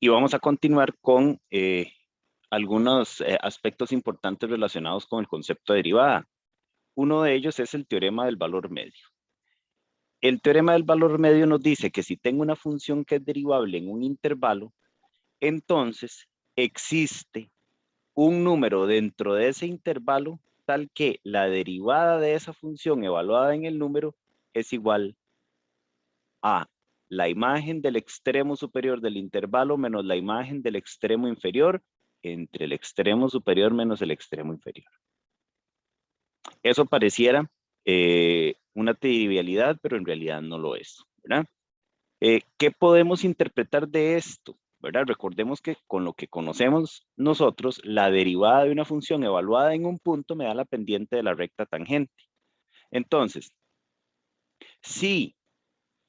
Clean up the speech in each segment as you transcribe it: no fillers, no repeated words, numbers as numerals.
Y vamos a continuar con algunos aspectos importantes relacionados con el concepto de derivada. Uno de ellos es el teorema del valor medio. El teorema del valor medio nos dice que si tengo una función que es derivable en un intervalo, entonces existe un número dentro de ese intervalo tal que la derivada de esa función evaluada en el número es igual a la imagen del extremo superior del intervalo menos la imagen del extremo inferior entre el extremo superior menos el extremo inferior. Eso pareciera una trivialidad, pero en realidad no lo es, ¿verdad? ¿Qué podemos interpretar de esto? ¿Verdad? Recordemos que con lo que conocemos nosotros, la derivada de una función evaluada en un punto me da la pendiente de la recta tangente. Entonces, si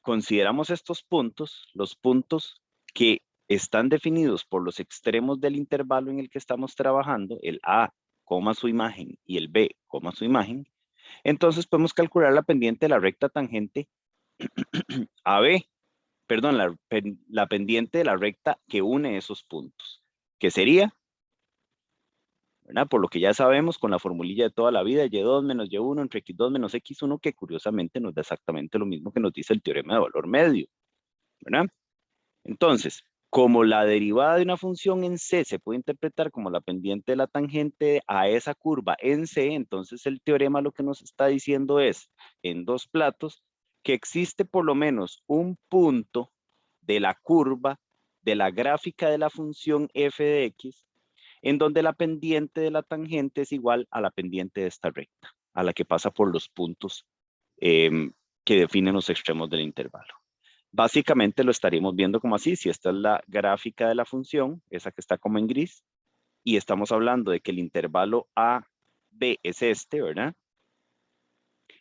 consideramos estos puntos, los puntos que están definidos por los extremos del intervalo en el que estamos trabajando, el A, su imagen, y el B, su imagen, entonces podemos calcular la pendiente de la recta tangente AB, perdón, la pendiente de la recta que une esos puntos, que sería, ¿verdad? Por lo que ya sabemos con la formulilla de toda la vida, y2 menos y1 entre x2 menos x1, que curiosamente nos da exactamente lo mismo que nos dice el teorema de valor medio, ¿verdad? Entonces, como la derivada de una función en C se puede interpretar como la pendiente de la tangente a esa curva en C, entonces el teorema lo que nos está diciendo es, en dos platos, que existe por lo menos un punto de la curva de la gráfica de la función f de x, en donde la pendiente de la tangente es igual a la pendiente de esta recta, a la que pasa por los puntos que definen los extremos del intervalo. Básicamente lo estaríamos viendo como así, si esta es la gráfica de la función, esa que está como en gris, y estamos hablando de que el intervalo A, B es este, ¿verdad?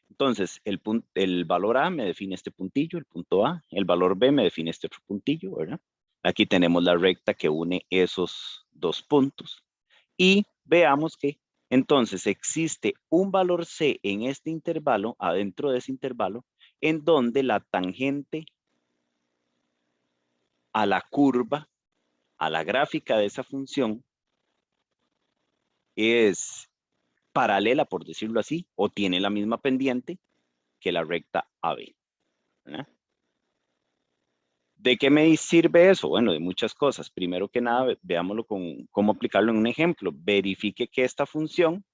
Entonces, el valor A me define este puntillo, el punto A, el valor B me define este otro puntillo, ¿verdad? Aquí tenemos la recta que une esos dos puntos. Y veamos que entonces existe un valor C en este intervalo, adentro de ese intervalo, en donde la tangente a la curva, a la gráfica de esa función, es paralela, por decirlo así, o tiene la misma pendiente que la recta AB, ¿verdad? ¿De qué me sirve eso? Bueno, de muchas cosas. Primero que nada, veámoslo con cómo aplicarlo en un ejemplo. Verifique que esta función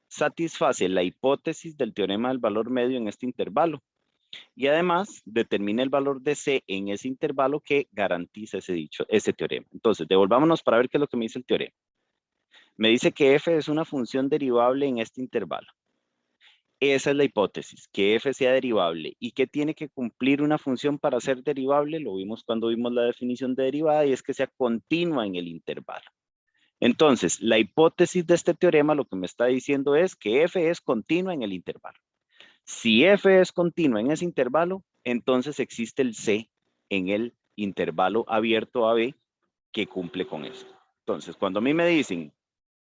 satisface la hipótesis del teorema del valor medio en este intervalo. Y además, determine el valor de C en ese intervalo que garantiza ese teorema. Entonces, devolvámonos para ver qué es lo que me dice el teorema. Me dice que f es una función derivable en este intervalo. Esa es la hipótesis, que f sea derivable. ¿Y qué tiene que cumplir una función para ser derivable? Lo vimos cuando vimos la definición de derivada, y es que sea continua en el intervalo. Entonces, la hipótesis de este teorema lo que me está diciendo es que f es continua en el intervalo. Si f es continua en ese intervalo, entonces existe el c en el intervalo abierto AB que cumple con eso. Entonces, cuando a mí me dicen,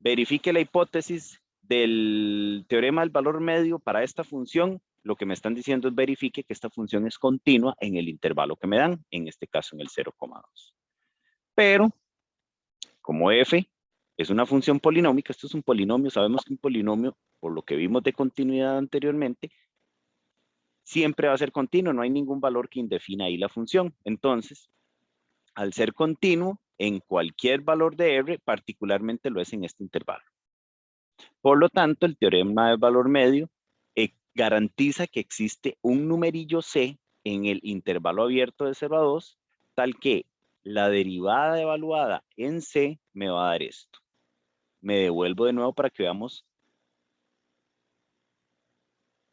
verifique la hipótesis del teorema del valor medio para esta función, lo que me están diciendo es verifique que esta función es continua en el intervalo que me dan, en este caso en el 0,2. Pero, como f es una función polinómica, esto es un polinomio, sabemos que un polinomio, por lo que vimos de continuidad anteriormente, siempre va a ser continuo, no hay ningún valor que indefina ahí la función. Entonces, al ser continuo, en cualquier valor de R, particularmente lo es en este intervalo. Por lo tanto, el teorema del valor medio garantiza que existe un numerillo C en el intervalo abierto de 0 a 2, tal que la derivada evaluada en C me va a dar esto. Me devuelvo de nuevo para que veamos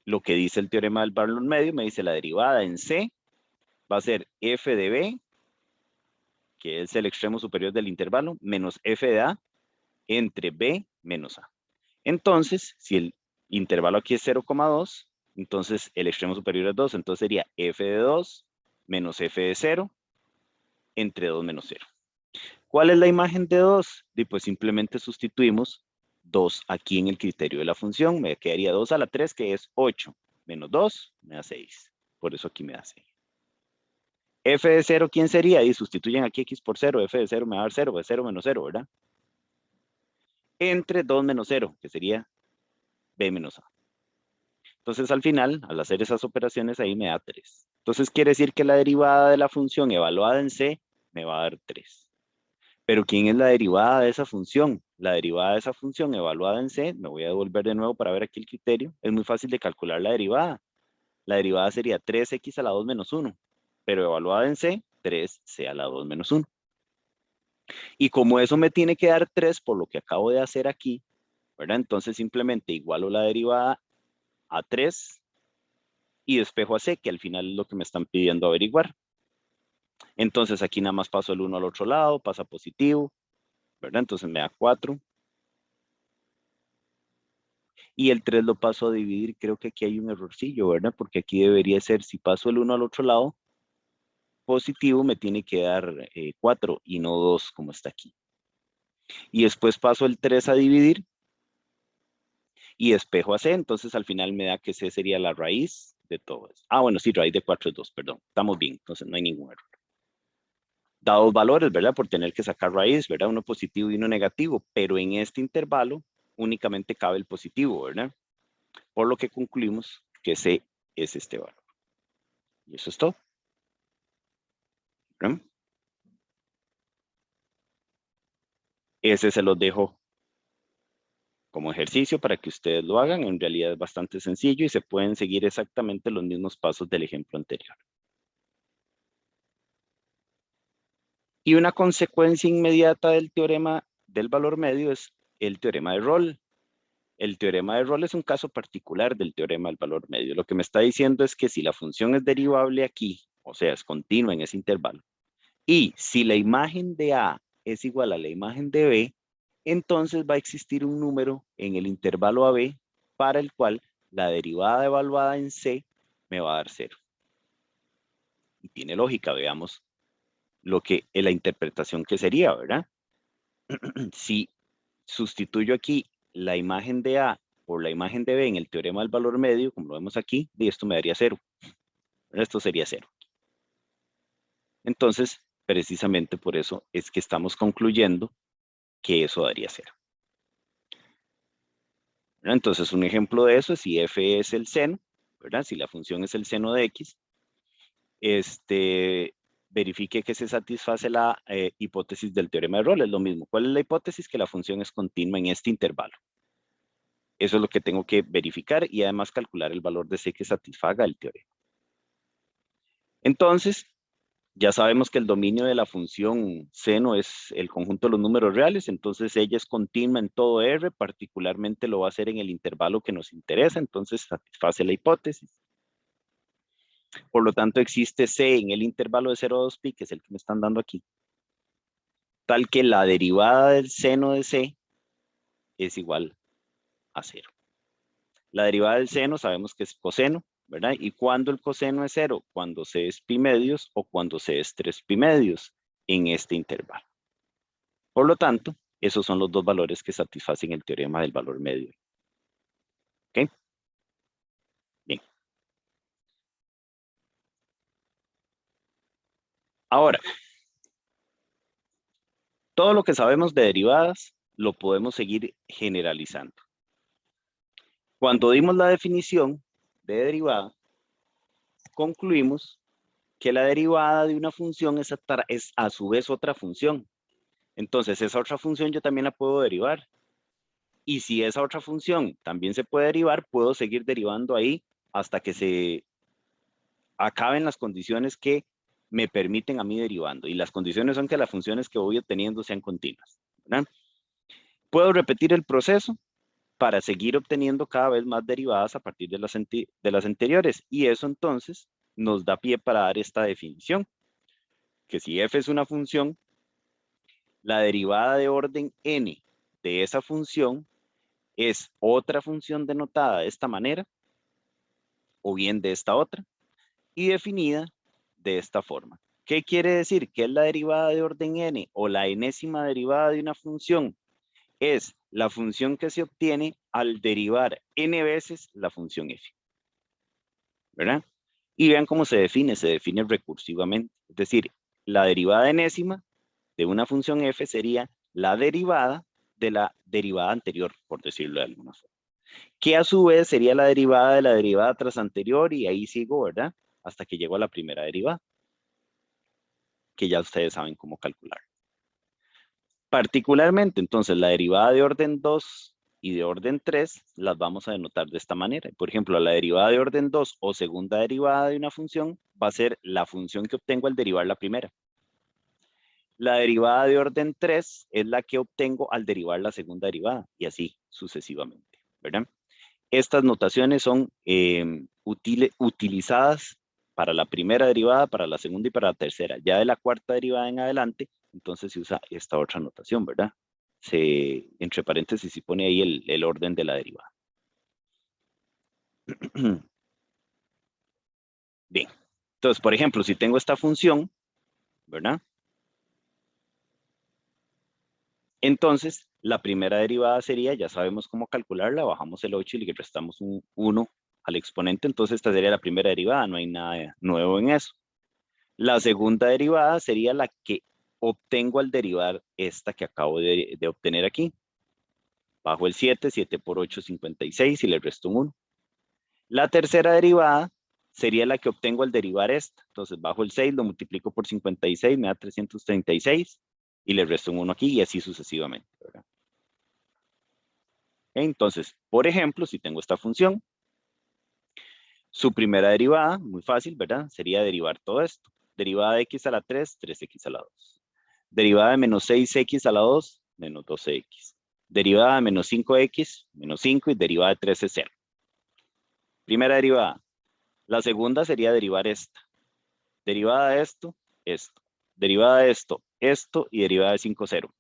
lo que dice el teorema del valor medio. Me dice la derivada en C va a ser f de B, que es el extremo superior del intervalo, menos f de A entre B menos A. Entonces, si el intervalo aquí es 0,2, entonces el extremo superior es 2, entonces sería f de 2 menos f de 0 entre 2 menos 0. ¿Cuál es la imagen de 2? Y pues simplemente sustituimos 2 aquí en el criterio de la función. Me quedaría 2 a la 3, que es 8, menos 2, me da 6. Por eso aquí me da 6. F de 0, ¿quién sería? Y sustituyen aquí X por 0. F de 0 me va a dar 0, de 0 menos 0, ¿verdad? Entre 2 menos 0, que sería B menos A. Entonces, al final, al hacer esas operaciones, ahí me da 3. Entonces, quiere decir que la derivada de la función evaluada en C me va a dar 3. Pero ¿quién es la derivada de esa función? La derivada de esa función evaluada en C, me voy a devolver de nuevo para ver aquí el criterio. Es muy fácil de calcular la derivada. La derivada sería 3x a la 2 menos 1. Pero evaluada en C, 3c a la 2 menos 1. Y como eso me tiene que dar 3 por lo que acabo de hacer aquí, ¿verdad? Entonces simplemente igualo la derivada a 3 y despejo a C, que al final es lo que me están pidiendo averiguar. Entonces aquí nada más paso el 1 al otro lado, pasa positivo, ¿verdad? Entonces me da 4. Y el 3 lo paso a dividir, creo que aquí hay un errorcillo, ¿verdad? Porque aquí debería ser, si paso el 1 al otro lado, positivo me tiene que dar 4 y no 2 como está aquí. Y después paso el 3 a dividir y despejo a C, entonces al final me da que C sería la raíz de todo eso. Ah, bueno, sí, raíz de 4 es 2, perdón. Estamos bien, entonces no hay ningún error. Dados valores, ¿verdad? Por tener que sacar raíz, ¿verdad? Uno positivo y uno negativo, pero en este intervalo únicamente cabe el positivo, ¿verdad? Por lo que concluimos que C es este valor. Y eso es todo. ¿Verdad? Ese se los dejo como ejercicio para que ustedes lo hagan. En realidad es bastante sencillo y se pueden seguir exactamente los mismos pasos del ejemplo anterior. Y una consecuencia inmediata del teorema del valor medio es el teorema de Rolle. El teorema de Rolle es un caso particular del teorema del valor medio. Lo que me está diciendo es que si la función es derivable aquí, o sea, es continua en ese intervalo, y si la imagen de A es igual a la imagen de B, entonces va a existir un número en el intervalo AB para el cual la derivada evaluada en C me va a dar 0. Y tiene lógica, veamos lo que es la interpretación que sería, ¿verdad? Si sustituyo aquí la imagen de A por la imagen de B en el teorema del valor medio, como lo vemos aquí, y esto me daría 0. Esto sería 0. Entonces, precisamente por eso es que estamos concluyendo que eso daría 0. Entonces, un ejemplo de eso es si f es el seno, ¿verdad? Si la función es el seno de x, verifique que se satisface la hipótesis del teorema de Rolle. Es lo mismo. ¿Cuál es la hipótesis? Que la función es continua en este intervalo. Eso es lo que tengo que verificar y además calcular el valor de C que satisfaga el teorema. Entonces, ya sabemos que el dominio de la función seno es el conjunto de los números reales, entonces ella es continua en todo R, particularmente lo va a hacer en el intervalo que nos interesa, entonces satisface la hipótesis. Por lo tanto, existe C en el intervalo de 0 a 2pi, que es el que me están dando aquí, tal que la derivada del seno de C es igual a 0. La derivada del seno sabemos que es coseno, ¿verdad? ¿Y cuando el coseno es 0? Cuando C es pi medios o cuando C es 3 pi medios en este intervalo. Por lo tanto, esos son los dos valores que satisfacen el teorema del valor medio. ¿Ok? Bien. Ahora, todo lo que sabemos de derivadas lo podemos seguir generalizando. Cuando dimos la definición de derivada, concluimos que la derivada de una función es a su vez otra función. Entonces, esa otra función yo también la puedo derivar. Y si esa otra función también se puede derivar, puedo seguir derivando ahí hasta que se acaben las condiciones que me permiten a mí derivando. Y las condiciones son que las funciones que voy obteniendo sean continuas, ¿verdad? Puedo repetir el proceso para seguir obteniendo cada vez más derivadas a partir de las anteriores. Y eso entonces nos da pie para dar esta definición, que si f es una función, la derivada de orden n de esa función es otra función denotada de esta manera, o bien de esta otra, y definida de esta forma. ¿Qué quiere decir? Que es la derivada de orden n o la enésima derivada de una función. Es la función que se obtiene al derivar n veces la función f. ¿Verdad? Y vean cómo se define recursivamente. Es decir, la derivada enésima de una función f sería la derivada de la derivada anterior, por decirlo de alguna forma. Que a su vez sería la derivada de la derivada tras anterior y ahí sigo, ¿verdad? Hasta que llego a la primera derivada, que ya ustedes saben cómo calcular. Particularmente, entonces, la derivada de orden 2 y de orden 3 las vamos a denotar de esta manera. Por ejemplo, la derivada de orden 2 o segunda derivada de una función va a ser la función que obtengo al derivar la primera. La derivada de orden 3 es la que obtengo al derivar la segunda derivada y así sucesivamente, ¿verdad? Estas notaciones son utilizadas para la primera derivada, para la segunda y para la tercera. Ya de la cuarta derivada en adelante, entonces se usa esta otra notación, ¿verdad? Entre paréntesis se pone ahí el orden de la derivada. Bien, entonces, por ejemplo, si tengo esta función, ¿verdad? Entonces, la primera derivada sería, ya sabemos cómo calcularla, bajamos el 8 y le restamos un 1 al exponente, entonces esta sería la primera derivada, no hay nada nuevo en eso. La segunda derivada sería la que obtengo al derivar esta que acabo de obtener aquí. Bajo el 7, 7 por 8, 56 y le resto un 1. La tercera derivada sería la que obtengo al derivar esta. Entonces bajo el 6, lo multiplico por 56, me da 336 y le resto un 1 aquí y así sucesivamente, ¿verdad? Entonces, por ejemplo, si tengo esta función, su primera derivada, muy fácil, ¿verdad? Sería derivar todo esto. Derivada de x a la 3, 3x a la 2. Derivada de menos 6x a la 2, menos 12x. Derivada de menos 5x, menos 5 y derivada de 3 es 0. Primera derivada. La segunda sería derivar esta. Derivada de esto, esto. Derivada de esto, esto y derivada de 5, 0.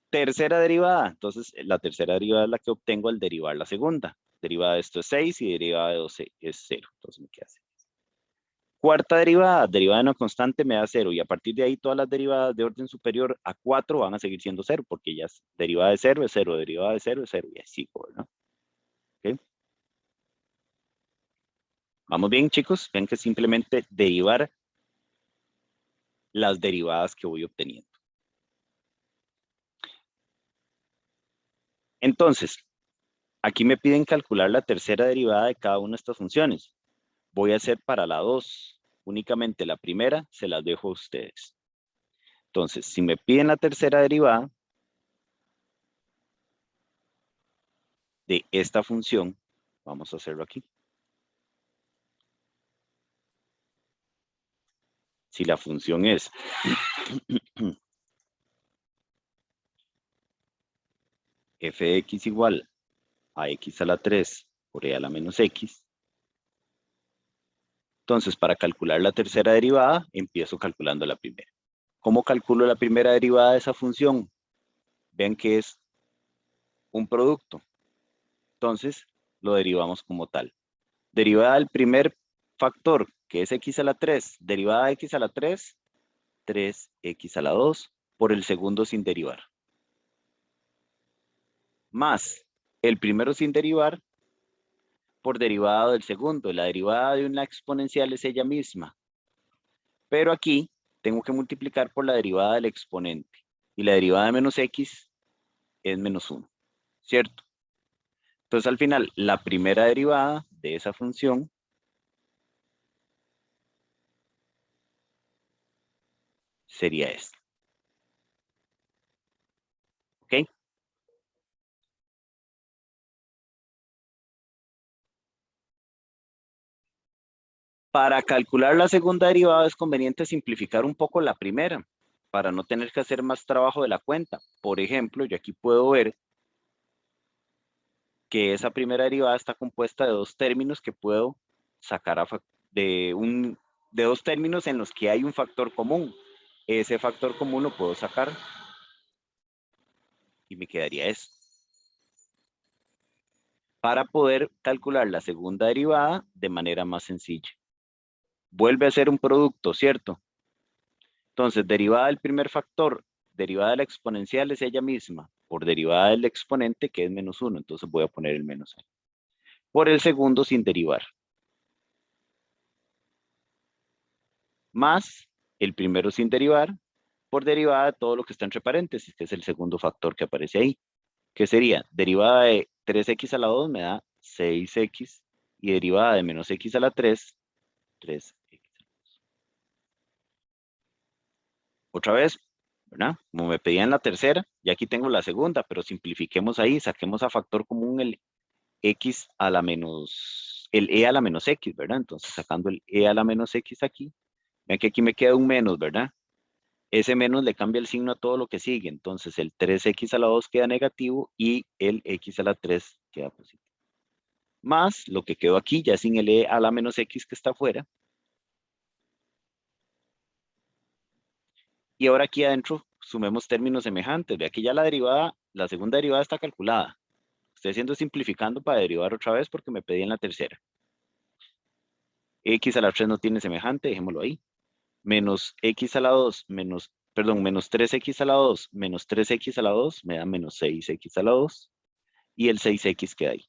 Tercera derivada. Entonces, la tercera derivada es la que obtengo al derivar la segunda. Derivada de esto es 6 y derivada de 12 es 0. Entonces me queda 6. Cuarta derivada, derivada de una constante me da 0 y a partir de ahí todas las derivadas de orden superior a 4 van a seguir siendo 0 porque ya es derivada de 0 es 0, derivada de 0 es 0 y así, ¿verdad? ¿Okay? ¿Vamos bien, chicos? Ven que simplemente derivar las derivadas que voy obteniendo. Entonces, aquí me piden calcular la tercera derivada de cada una de estas funciones. Voy a hacer para la 2. Únicamente la primera se las dejo a ustedes. Entonces, si me piden la tercera derivada de esta función, vamos a hacerlo aquí. Si la función es f de x igual a x a la 3 por e a la menos x, entonces para calcular la tercera derivada, empiezo calculando la primera. ¿Cómo calculo la primera derivada de esa función? Vean que es un producto. Entonces, lo derivamos como tal. Derivada del primer factor, que es x a la 3, derivada de x a la 3, 3x a la 2, por el segundo sin derivar. Más el primero sin derivar por derivada del segundo. La derivada de una exponencial es ella misma. Pero aquí tengo que multiplicar por la derivada del exponente. Y la derivada de menos x es menos 1, ¿cierto? Entonces al final, la primera derivada de esa función sería esta. ¿Ok? Para calcular la segunda derivada es conveniente simplificar un poco la primera para no tener que hacer más trabajo de la cuenta. Por ejemplo, yo aquí puedo ver que esa primera derivada está compuesta de dos términos que puedo sacar de dos términos en los que hay un factor común. Ese factor común lo puedo sacar y me quedaría esto. Para poder calcular la segunda derivada de manera más sencilla. Vuelve a ser un producto, ¿cierto? Entonces, derivada del primer factor, derivada de la exponencial es ella misma, por derivada del exponente que es menos 1, entonces voy a poner el menos 1. Por el segundo sin derivar. más el primero sin derivar por derivada de todo lo que está entre paréntesis, que es el segundo factor que aparece ahí, que sería derivada de 3x a la 2 me da 6x y derivada de menos x a la 3, 3x. Otra vez, ¿verdad? Como me pedían la tercera, y aquí tengo la segunda, pero simplifiquemos ahí, saquemos a factor común el x a la menos, el e a la menos x, ¿verdad? Entonces sacando el e a la menos x aquí, vean que aquí me queda un menos, ¿verdad? Ese menos le cambia el signo a todo lo que sigue, entonces el 3x a la 2 queda negativo y el x a la 3 queda positivo. Más lo que quedó aquí, ya sin el e a la menos x que está afuera. Y ahora aquí adentro sumemos términos semejantes. Ve aquí ya la derivada, la segunda derivada está calculada. Estoy haciendo simplificando para derivar otra vez porque me pedí en la tercera. X a la 3 no tiene semejante, dejémoslo ahí. Menos x a la 2, menos 3x a la 2, menos 3x a la 2, me da menos 6x a la 2. Y el 6x queda ahí.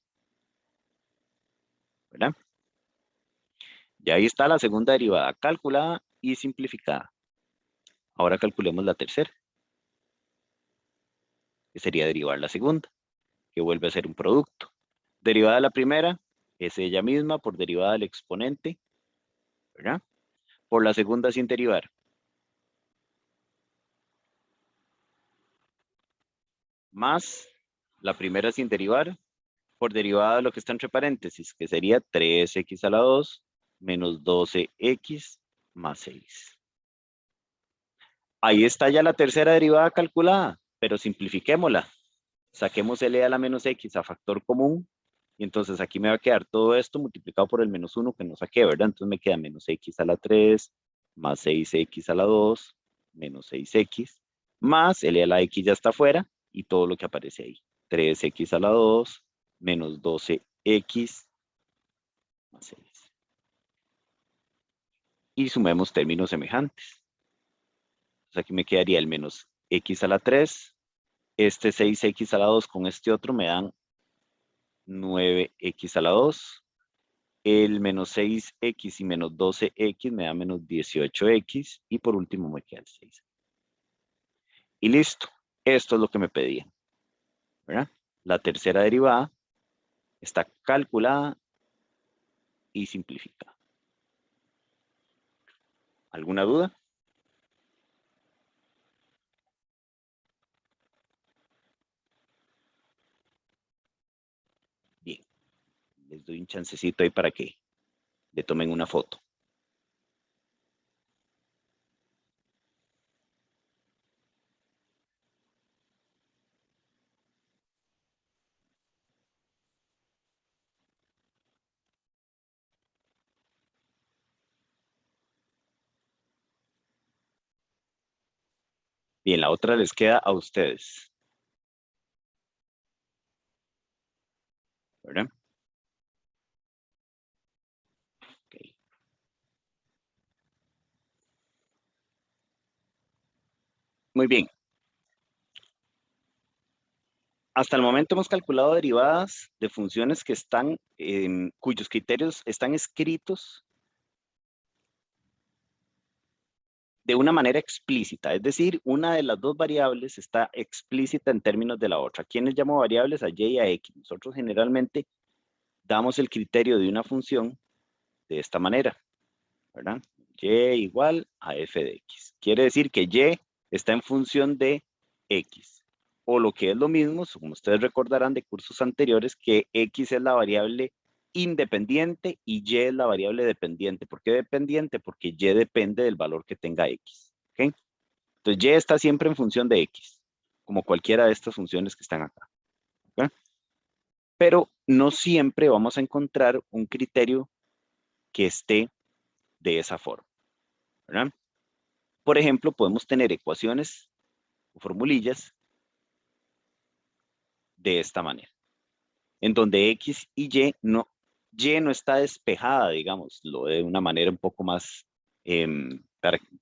¿Verdad? Y ahí está la segunda derivada calculada y simplificada. Ahora calculemos la tercera, que sería derivar la segunda, que vuelve a ser un producto. Derivada de la primera es ella misma por derivada del exponente, ¿verdad? Por la segunda sin derivar. Más la primera sin derivar por derivada de lo que está entre paréntesis, que sería 3x a la 2 menos 12x más 6. Ahí está ya la tercera derivada calculada, pero simplifiquémosla. Saquemos el e a la menos x a factor común, y entonces aquí me va a quedar todo esto multiplicado por el menos 1 que no saqué, ¿verdad? Entonces me queda menos x a la 3 más 6x a la 2 menos 6x, más el e a la x ya está afuera, y todo lo que aparece ahí. 3x a la 2 menos 12x más 6. Y sumemos términos semejantes. Entonces aquí me quedaría el menos x a la 3, este 6x a la 2 con este otro me dan 9x a la 2. El menos 6x y menos 12x me da menos 18x. Y por último me queda el 6. Y listo. Esto es lo que me pedían, ¿verdad? La tercera derivada está calculada y simplificada. ¿Alguna duda? Bien. Les doy un chancecito ahí para que le tomen una foto. Bien, la otra les queda a ustedes, ¿verdad? Okay. Muy bien. Hasta el momento hemos calculado derivadas de funciones que están, cuyos criterios están escritos de una manera explícita, es decir, una de las dos variables está explícita en términos de la otra. ¿Quiénes llamo variables? A y y a x. Nosotros generalmente damos el criterio de una función de esta manera, ¿verdad? Y igual a f de x. Quiere decir que y está en función de x. O lo que es lo mismo, como ustedes recordarán de cursos anteriores, que x es la variable independiente y y es la variable dependiente. ¿Por qué dependiente? Porque y depende del valor que tenga x. ¿Okay? Entonces, y está siempre en función de x, como cualquiera de estas funciones que están acá. ¿Okay? Pero no siempre vamos a encontrar un criterio que esté de esa forma, ¿verdad? Por ejemplo, podemos tener ecuaciones o formulillas de esta manera, en donde x y no está despejada, digámoslo, de una manera un poco más,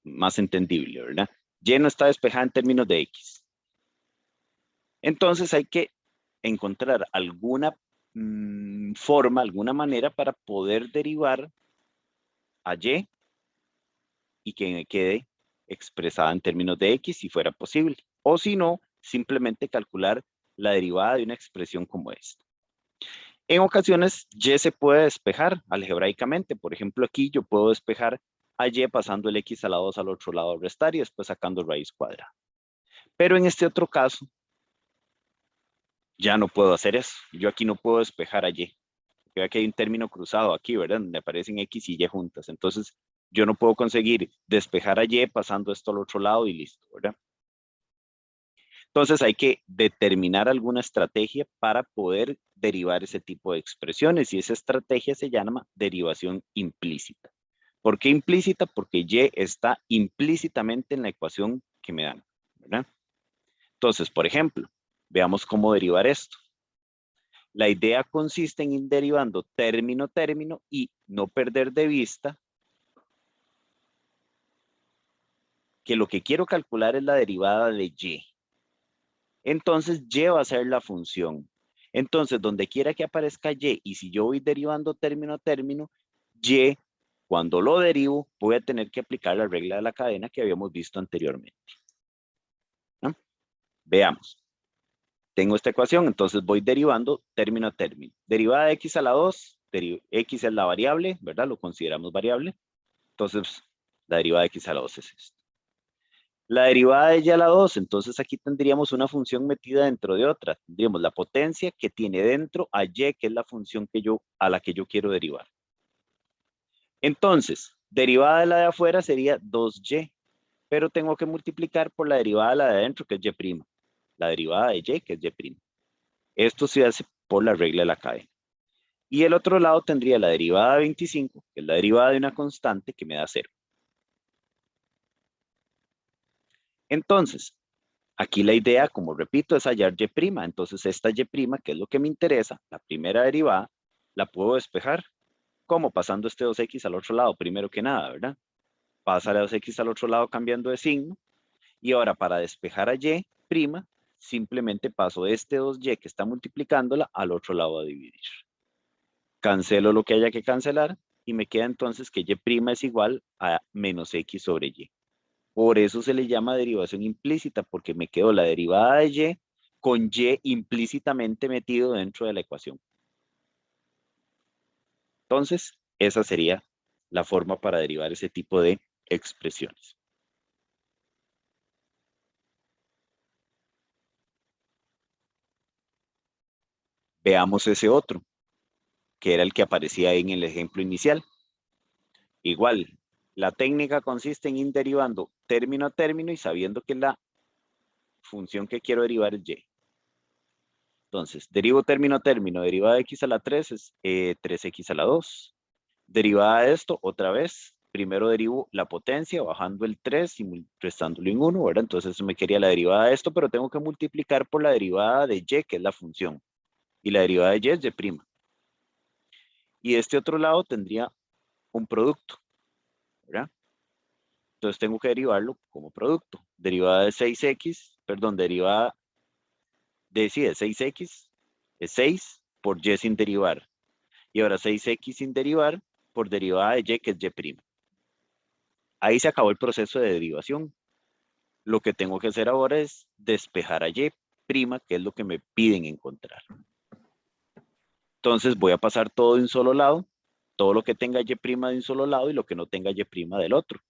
más entendible, ¿verdad? Y no está despejada en términos de x. Entonces hay que encontrar alguna forma, alguna manera para poder derivar a y y que me quede expresada en términos de X si fuera posible. O si no, simplemente calcular la derivada de una expresión como esta. En ocasiones, Y se puede despejar algebraicamente. Por ejemplo, aquí yo puedo despejar a Y pasando el X a la 2 al otro lado a restar y después sacando raíz cuadrada. Pero en este otro caso, ya no puedo hacer eso. Yo aquí no puedo despejar a Y. Vea que hay un término cruzado aquí, ¿verdad? Donde aparecen X y Y juntas. Entonces, yo no puedo conseguir despejar a Y pasando esto al otro lado y listo, ¿verdad? Entonces hay que determinar alguna estrategia para poder derivar ese tipo de expresiones y esa estrategia se llama derivación implícita. ¿Por qué implícita? Porque Y está implícitamente en la ecuación que me dan, ¿verdad? Entonces, por ejemplo, veamos cómo derivar esto. La idea consiste en ir derivando término a término y no perder de vista que lo que quiero calcular es la derivada de Y. Entonces, Y va a ser la función. Entonces, donde quiera que aparezca y si yo voy derivando término a término, Y, cuando lo derivo, voy a tener que aplicar la regla de la cadena que habíamos visto anteriormente. ¿No? Veamos. Tengo esta ecuación, entonces voy derivando término a término. Derivada de X a la 2, X es la variable, ¿verdad? Lo consideramos variable. Entonces, la derivada de X a la 2 es esta. La derivada de Y a la 2, entonces aquí tendríamos una función metida dentro de otra. Tendríamos la potencia que tiene dentro a Y, que es la función a la que yo quiero derivar. Entonces, derivada de la de afuera sería 2Y, pero tengo que multiplicar por la derivada de la de adentro, que es Y'. La derivada de Y, que es Y'. Esto se hace por la regla de la cadena. Y el otro lado tendría la derivada de 25, que es la derivada de una constante que me da 0. Entonces, aquí la idea, como repito, es hallar Y'. Entonces, esta Y', que es lo que me interesa, la primera derivada, la puedo despejar. ¿Cómo? Pasando este 2X al otro lado, primero que nada, ¿verdad? Pasa la 2X al otro lado cambiando de signo. Y ahora, para despejar a Y', simplemente paso este 2Y que está multiplicándola al otro lado a dividir. Cancelo lo que haya que cancelar y me queda entonces que Y' es igual a menos X sobre Y. Por eso se le llama derivación implícita, porque me quedó la derivada de Y con Y implícitamente metido dentro de la ecuación. Entonces, esa sería la forma para derivar ese tipo de expresiones. Veamos ese otro, que era el que aparecía ahí en el ejemplo inicial. Igual, la técnica consiste en ir derivando término a término y sabiendo que la función que quiero derivar es Y. Entonces, derivo término a término, derivada de X a la 3 es 3X a la 2. Derivada de esto, otra vez, primero derivo la potencia bajando el 3 y restándolo en 1, ¿verdad? Entonces me quería la derivada de esto, pero tengo que multiplicar por la derivada de Y, que es la función. Y la derivada de Y es Y'. Y de este otro lado tendría un producto, ¿verdad? Entonces tengo que derivarlo como producto. Derivada de 6X, perdón, derivada de 6X, es 6 por Y sin derivar. Y ahora 6X sin derivar por derivada de Y, que es Y'. Ahí se acabó el proceso de derivación. Lo que tengo que hacer ahora es despejar a Y', que es lo que me piden encontrar. Entonces voy a pasar todo de un solo lado, todo lo que tenga Y' de un solo lado y lo que no tenga Y' del otro.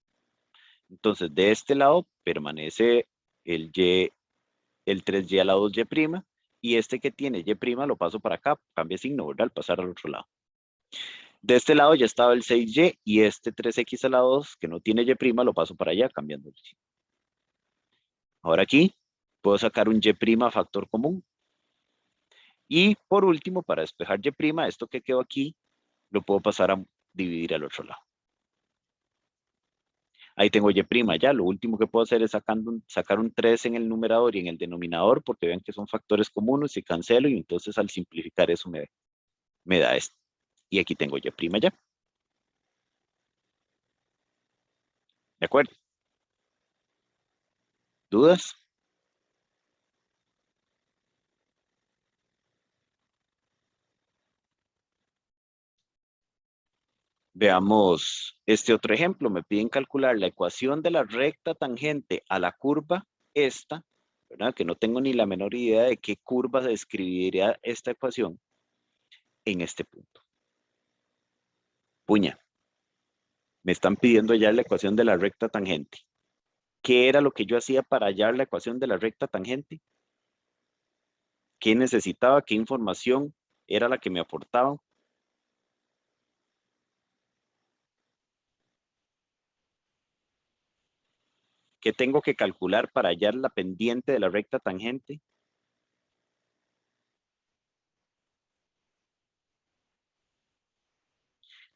Entonces de este lado permanece el Y, el 3Y a la 2Y', y este que tiene Y' lo paso para acá, cambia signo, ¿verdad? Al pasar al otro lado. De este lado ya estaba el 6Y y este 3X a la 2 que no tiene Y' lo paso para allá cambiando el signo. Ahora aquí puedo sacar un Y' factor común. Y por último, para despejar Y', esto que quedó aquí, lo puedo pasar a dividir al otro lado. Ahí tengo Y', ya. Lo último que puedo hacer es sacar un 3 en el numerador y en el denominador, porque vean que son factores comunes y cancelo, y entonces al simplificar eso me da esto. Y aquí tengo Y' ya. ¿De acuerdo? ¿Dudas? Veamos este otro ejemplo. Me piden calcular la ecuación de la recta tangente a la curva esta, ¿verdad? Que no tengo ni la menor idea de qué curva se describiría esta ecuación en este punto. Puña, me están pidiendo hallar la ecuación de la recta tangente. ¿Qué era lo que yo hacía para hallar la ecuación de la recta tangente? ¿Qué necesitaba? ¿Qué información era la que me aportaban? ¿Qué tengo que calcular para hallar la pendiente de la recta tangente?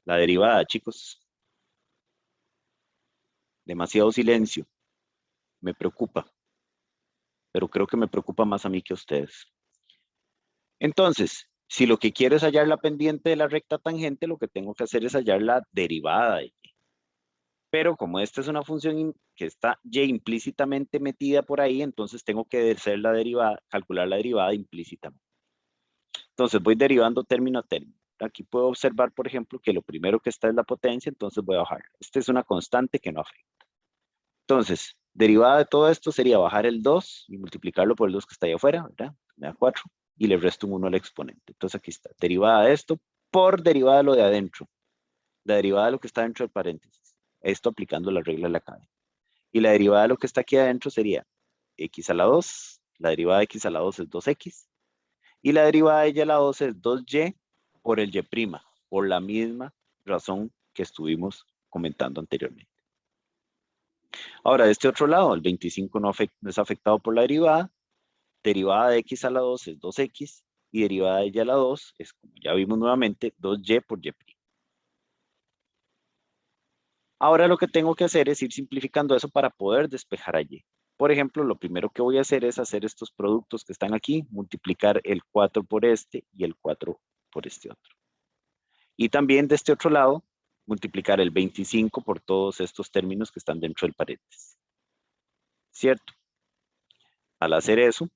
La derivada, chicos. Demasiado silencio. Me preocupa, pero creo que me preocupa más a mí que a ustedes. Entonces, si lo que quiero es hallar la pendiente de la recta tangente, lo que tengo que hacer es hallar la derivada de y. Pero como esta es una función que está y implícitamente metida por ahí, entonces tengo que hacer la derivada, calcular la derivada implícitamente. Entonces voy derivando término a término. Aquí puedo observar, por ejemplo, que lo primero que está es la potencia, entonces voy a bajar. Esta es una constante que no afecta. Entonces, derivada de todo esto sería bajar el 2 y multiplicarlo por el 2 que está ahí afuera, ¿verdad? Me da 4 y le resto un 1 al exponente. Entonces aquí está, derivada de esto por derivada de lo de adentro. La derivada de lo que está dentro del paréntesis. Esto aplicando la regla de la cadena. Y la derivada de lo que está aquí adentro sería x a la 2. La derivada de x a la 2 es 2x. Y la derivada de y a la 2 es 2y por el y', por la misma razón que estuvimos comentando anteriormente. Ahora, de este otro lado, el 25 no es afectado por la derivada. Derivada de x a la 2 es 2x. Y derivada de y a la 2 es, como ya vimos nuevamente, 2y por y'. Ahora lo que tengo que hacer es ir simplificando eso para poder despejar a y. Por ejemplo, lo primero que voy a hacer es hacer estos productos que están aquí, multiplicar el 4 por este y el 4 por este otro. Y también de este otro lado, multiplicar el 25 por todos estos términos que están dentro del paréntesis. ¿Cierto? Al hacer eso,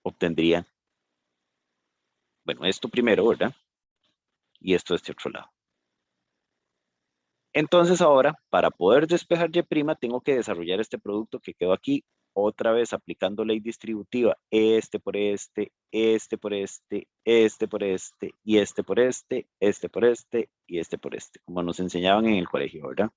obtendría, bueno, esto primero, ¿verdad? Y esto de este otro lado. Entonces ahora, para poder despejar y', tengo que desarrollar este producto que quedó aquí, otra vez aplicando ley distributiva, este por este, este por este, este por este, y este por este, este por este, y este por este, como nos enseñaban en el colegio, ¿verdad?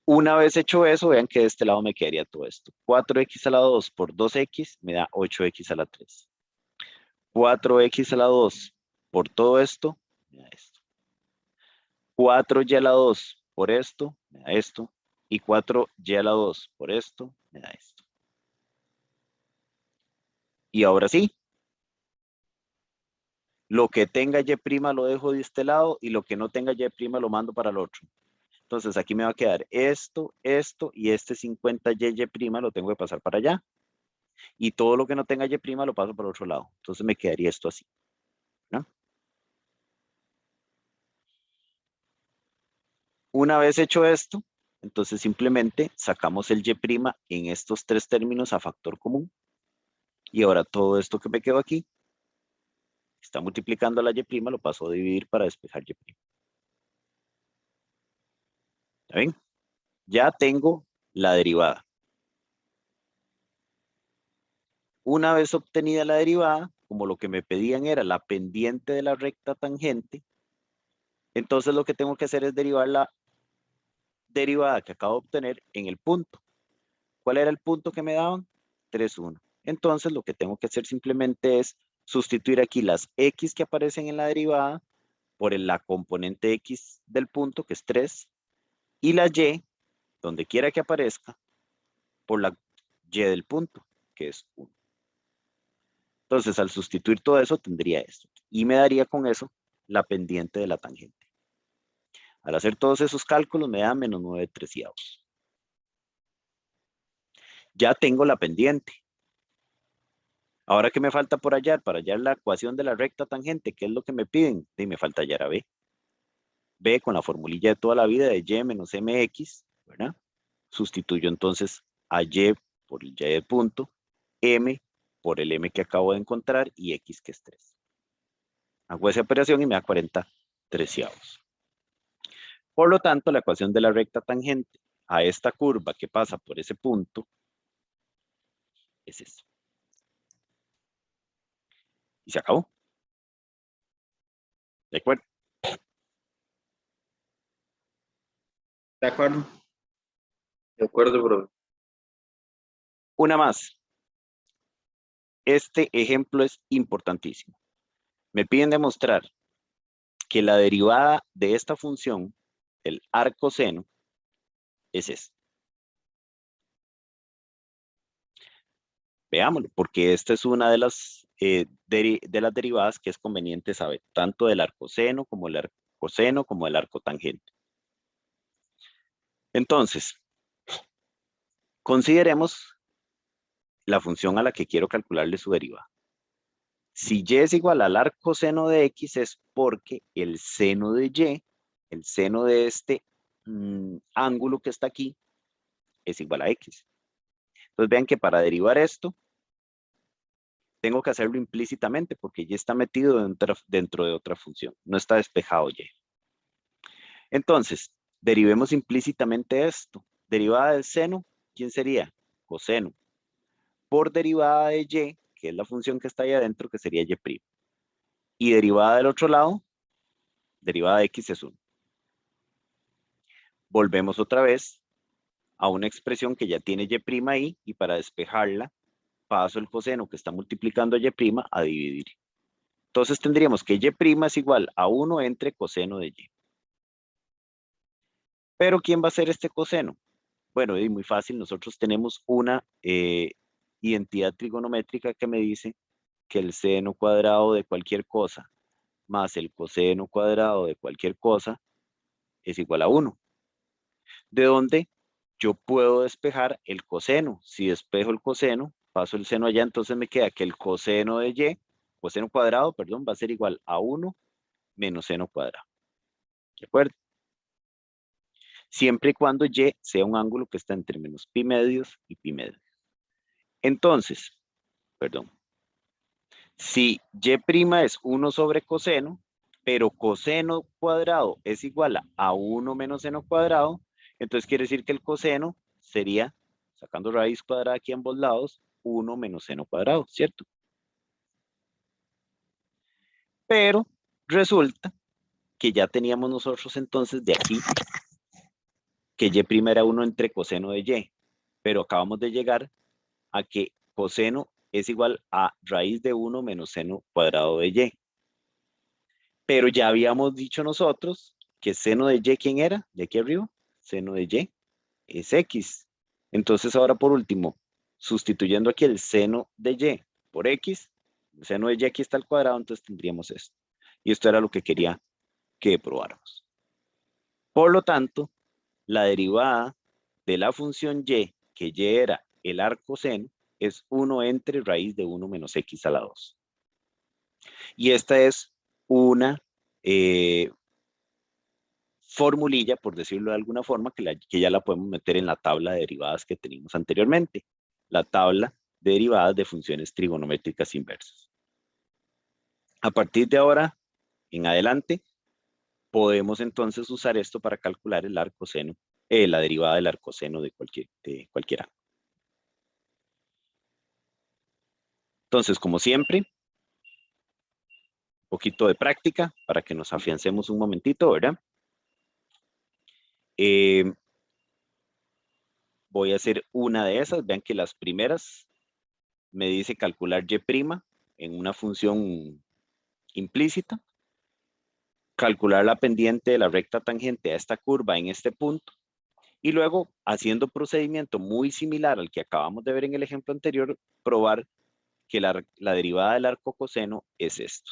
Una vez hecho eso, vean que de este lado me quedaría todo esto. 4x a la 2 por 2x me da 8x a la 3. 4x a la 2 por todo esto, me da esto. 4y a la 2 por esto, me da esto. Y 4y a la 2 por esto, me da esto. Y ahora sí, lo que tenga y' lo dejo de este lado y lo que no tenga y' lo mando para el otro. Entonces aquí me va a quedar esto, esto y este 50y' lo tengo que pasar para allá. Y todo lo que no tenga y' lo paso para el otro lado. Entonces me quedaría esto así, ¿no? Una vez hecho esto, entonces simplemente sacamos el y' en estos tres términos a factor común. Y ahora todo esto que me quedó aquí, está multiplicando la y', lo paso a dividir para despejar y'. ¿Está bien? Ya tengo la derivada. Una vez obtenida la derivada, como lo que me pedían era la pendiente de la recta tangente, entonces lo que tengo que hacer es derivar la derivada que acabo de obtener en el punto. ¿Cuál era el punto que me daban? 3, 1. Entonces lo que tengo que hacer simplemente es sustituir aquí las x que aparecen en la derivada por la componente x del punto, que es 3, y la y, donde quiera que aparezca, por la y del punto, que es 1. Entonces, al sustituir todo eso, tendría esto. Y me daría con eso la pendiente de la tangente. Al hacer todos esos cálculos, me da menos 9/3. Ya tengo la pendiente. Ahora, ¿qué me falta por hallar? Para hallar la ecuación de la recta tangente, ¿qué es lo que me piden? Y me falta hallar a B. B con la formulilla de toda la vida de y menos mx, ¿verdad? Sustituyo entonces a y por el y del punto, m por el m que acabo de encontrar y x que es 3. Hago esa operación y me da 40 treceavos. Por lo tanto, la ecuación de la recta tangente a esta curva que pasa por ese punto es esta. Y se acabó. ¿De acuerdo? De acuerdo. De acuerdo, bro. Una más. Este ejemplo es importantísimo. Me piden demostrar que la derivada de esta función, el arcoseno, es esta. Veámoslo, porque esta es una de las derivadas que es conveniente saber, tanto del arcoseno como el arcoseno como el arcotangente. Entonces, consideremos la función a la que quiero calcularle su derivada. Si y es igual al arcoseno de x es porque el seno de y, el seno de este ángulo que está aquí, es igual a x. Entonces vean que para derivar esto, tengo que hacerlo implícitamente porque ya está metido dentro de otra función. No está despejado y. Entonces, derivemos implícitamente esto. Derivada del seno, ¿quién sería? Coseno. Por derivada de y, que es la función que está ahí adentro, que sería y'. Y derivada del otro lado, derivada de x es 1. Volvemos otra vez a una expresión que ya tiene y' ahí, y para despejarla, paso el coseno que está multiplicando y' a dividir. Entonces tendríamos que y' es igual a 1 entre coseno de y. Pero ¿quién va a ser este coseno? Bueno, y muy fácil, nosotros tenemos una identidad trigonométrica que me dice que el seno cuadrado de cualquier cosa más el coseno cuadrado de cualquier cosa es igual a 1. De donde yo puedo despejar el coseno. Si despejo el coseno, paso el seno allá, entonces me queda que el coseno de y, coseno cuadrado, perdón, va a ser igual a 1 menos seno cuadrado. ¿De acuerdo? Siempre y cuando y sea un ángulo que está entre menos pi medios y pi medios. Entonces, perdón, si y' es 1 sobre coseno, pero coseno cuadrado es igual a 1 menos seno cuadrado, entonces quiere decir que el coseno sería, sacando raíz cuadrada aquí a ambos lados, 1 menos seno cuadrado, ¿cierto? Pero resulta que ya teníamos nosotros entonces de aquí que y' era 1 entre coseno de y, pero acabamos de llegar a que coseno es igual a raíz de 1 menos seno cuadrado de y. Pero ya habíamos dicho nosotros que seno de y, ¿quién era? De aquí arriba, seno de y es x. Entonces ahora por último, sustituyendo aquí el seno de y por x, el seno de y aquí está al cuadrado, entonces tendríamos esto. Y esto era lo que quería que probáramos. Por lo tanto, la derivada de la función y, que y era el arcoseno, es 1 entre raíz de 1 menos x a la 2. Y esta es una formulilla, por decirlo de alguna forma, que ya la podemos meter en la tabla de derivadas que teníamos anteriormente. La tabla de derivadas de funciones trigonométricas inversas. A partir de ahora en adelante, podemos entonces usar esto para calcular el arcoseno, la derivada del arcoseno de cualquier ángulo. Entonces, como siempre, un poquito de práctica para que nos afiancemos un momentito, ¿verdad? Voy a hacer una de esas. Vean que las primeras me dice calcular y' en una función implícita, calcular la pendiente de la recta tangente a esta curva en este punto, y luego, haciendo procedimiento muy similar al que acabamos de ver en el ejemplo anterior, probar que la derivada del arco coseno es esto.